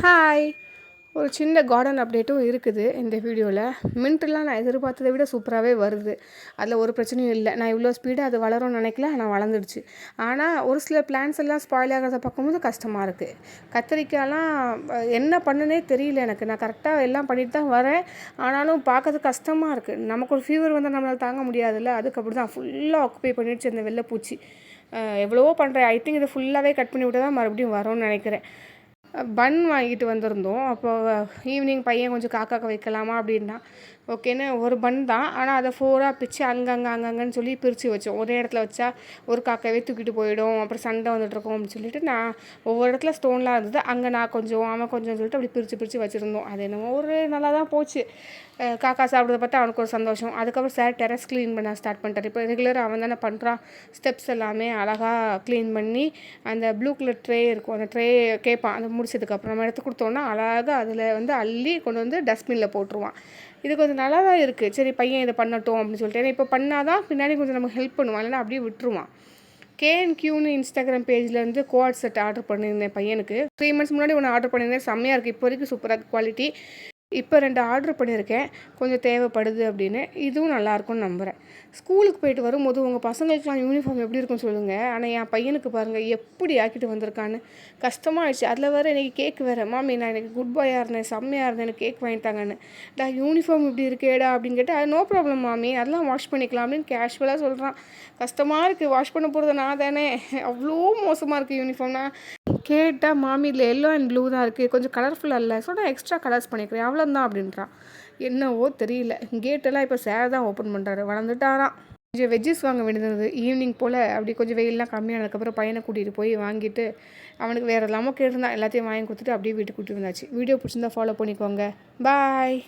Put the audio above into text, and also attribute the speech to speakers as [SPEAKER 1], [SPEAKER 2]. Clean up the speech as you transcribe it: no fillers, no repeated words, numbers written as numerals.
[SPEAKER 1] Hi! ஒரு சின்ன garden அப்டேட்டும் இருக்குது இந்த வீடியோவில். மின்ட்லாம் நான் எதிர்பார்த்ததை விட சூப்பராகவே வருது. அதில் ஒரு பிரச்சனையும் இல்லை. நான் இவ்வளோ ஸ்பீடாக அது வளரும்னு நினைக்கல, ஆனால் வளர்ந்துடுச்சு. ஆனால் ஒரு சில பிளான்ட்ஸ் எல்லாம் ஸ்பாயில் ஆகிறத பார்க்கும்போது கஷ்டமாக இருக்குது. கத்திரிக்காய்லாம் என்ன பண்ணுனே தெரியல எனக்கு. நான் கரெக்டாக எல்லாம் பண்ணிட்டு தான் வரேன். ஆனாலும் பார்க்கறதுக்கு கஷ்டமாக இருக்குது. நமக்கு ஒரு ஃபீவர் வந்தால் நம்மளால் தாங்க முடியாதுல்ல. அதுக்கு அப்படி தான் ஃபுல்லாக ஆக்குபை பண்ணிடுச்சு அந்த வெள்ளைப்பூச்சி. எவ்வளவோ பண்ணுறேன். ஐ திங்க் இது ஃபுல்லாகவே கட் பண்ணி விட்டு தான் மறுபடியும் வரும்னு நினைக்கிறேன். பன் வாங்கிட்டு வந்திருந்தோம். அப்போது ஈவினிங் பையன் கொஞ்சம் காக்காக்க வைக்கலாமா அப்படின்னா ஓகேன்னு ஒரு பன் தான். ஆனால் அதை 4ஆக பிரித்து அங்கங்கன்னு சொல்லி பிரித்து வச்சோம். ஒரே இடத்துல வச்சா ஒரு காக்காவே தூக்கிட்டு போயிடும், அப்புறம் சண்டை வந்துட்டுருக்கோம் அப்படின்னு சொல்லிட்டு நான் ஒவ்வொரு இடத்துல ஸ்டோன்லாம் இருந்தது, அங்கே நான் கொஞ்சம் அவன் கொஞ்சம் சொல்லிட்டு அப்படி பிரித்து வச்சுருந்தோம். அது என்னமோ ஒரு நல்லா தான் போச்சு. காக்கா சாப்பிட்றத பார்த்தா அவனுக்கு ஒரு சந்தோஷம். அதுக்கப்புறம் சார் டெரஸ் க்ளீன் பண்ண ஸ்டார்ட் பண்ணிட்டார். இப்போ ரெகுலராக அவன் தானே பண்ணுறான். ஸ்டெப்ஸ் எல்லாமே அழகாக க்ளீன் பண்ணி அந்த ப்ளூ கலர் ட்ரே இருக்கும், அந்த ட்ரே கேட்பான். அதை முடிச்சதுக்கப்புறம் நம்ம எடுத்து கொடுத்தோன்னா அழகாக அதில் வந்து அள்ளி கொண்டு வந்து டஸ்ட்பினில் போட்டுருவான். இது கொஞ்சம் நல்லா தான் இருக்குது. சரி பையன் இதை பண்ணட்டும் அப்படின்னு சொல்லிட்டு, ஏன்னா இப்போ பண்ணால் தான் பின்னாடி கொஞ்சம் நம்ம ஹெல்ப் பண்ணுவான், இல்லைன்னா அப்படியே விட்டுருவான். KNQன்னு இன்ஸ்டாகிராம் பேஜ்லேருந்து கோஆட் செட் ஆர்டர் பண்ணியிருந்தேன் பையனுக்கு. 3 மந்த்ஸ் முன்னாடி ஒன்று ஆர்டர் பண்ணியிருந்தேன். செம்மையாக இருக்குது. இப்போ வரைக்கும் சூப்பராக குவாலிட்டி. இப்போ 2 ஆர்டர் பண்ணியிருக்கேன், கொஞ்சம் தேவைப்படுது அப்படின்னு. இதுவும் நல்லாயிருக்கும்னு நம்புகிறேன். ஸ்கூலுக்கு போயிட்டு வரும்போது உங்கள் பசங்களுக்குலாம் யூனிஃபார்ம் எப்படி இருக்குன்னு சொல்லுங்கள். ஆனால் என் பையனுக்கு பாருங்கள் எப்படி ஆக்கிட்டு வந்திருக்கான்னு. கஷ்டமாகிடுச்சு. அதில் வேறு இன்றைக்கி கேக் வேறு. மாமி நான் எனக்கு குட் பாயாக இருந்தேன், செம்மையாக இருந்தேன், எனக்கு கேக் வாங்கிட்டாங்கன்னு. யூனிஃபார்ம் இப்படி இருக்கேடா அப்படின்னு கேட்டு, அது நோ ப்ராப்ளம் மாமி, அதெல்லாம் வாஷ் பண்ணிக்கலாம் அப்படின்னு கேஷுவலாக சொல்கிறான். கஷ்டமாக இருக்குது. வாஷ் பண்ண போகிறது நான் தானே. அவ்வளோ மோசமாக இருக்குது யூனிஃபார்ம்னா. கேட்டால் மாமி இதில் எல்லோ அண்ட் ப்ளூ தான் இருக்குது, கொஞ்சம் கலர்ஃபுல்லாக இல்லை, ஸோ நான் எக்ஸ்ட்ரா கலர்ஸ் பண்ணிக்கிறேன் அவ்வளோதான் அப்படின்றான். என்னவோ தெரியல. கேட்டெல்லாம் இப்போ சார் தான் ஓப்பன் பண்ணுறாரு, வளர்ந்துட்டாராம். கொஞ்சம் வெஜ்ஜஸ் வாங்க வேண்டியது ஈவினிங் போல். அப்படி கொஞ்சம் வெயிலெலாம் கம்மியானதுக்கப்புறம் பையனை கூட்டிகிட்டு போய் வாங்கிட்டு அவனுக்கு வேறு எல்லாமோ கேட்டிருந்தான், எல்லாத்தையும் வாங்கி கொடுத்துட்டு அப்படியே வீட்டுக்கு கூட்டிட்டு வந்தாச்சு. வீடியோ பிடிச்சிருந்தா ஃபாலோ பண்ணிக்கோங்க. பாய்.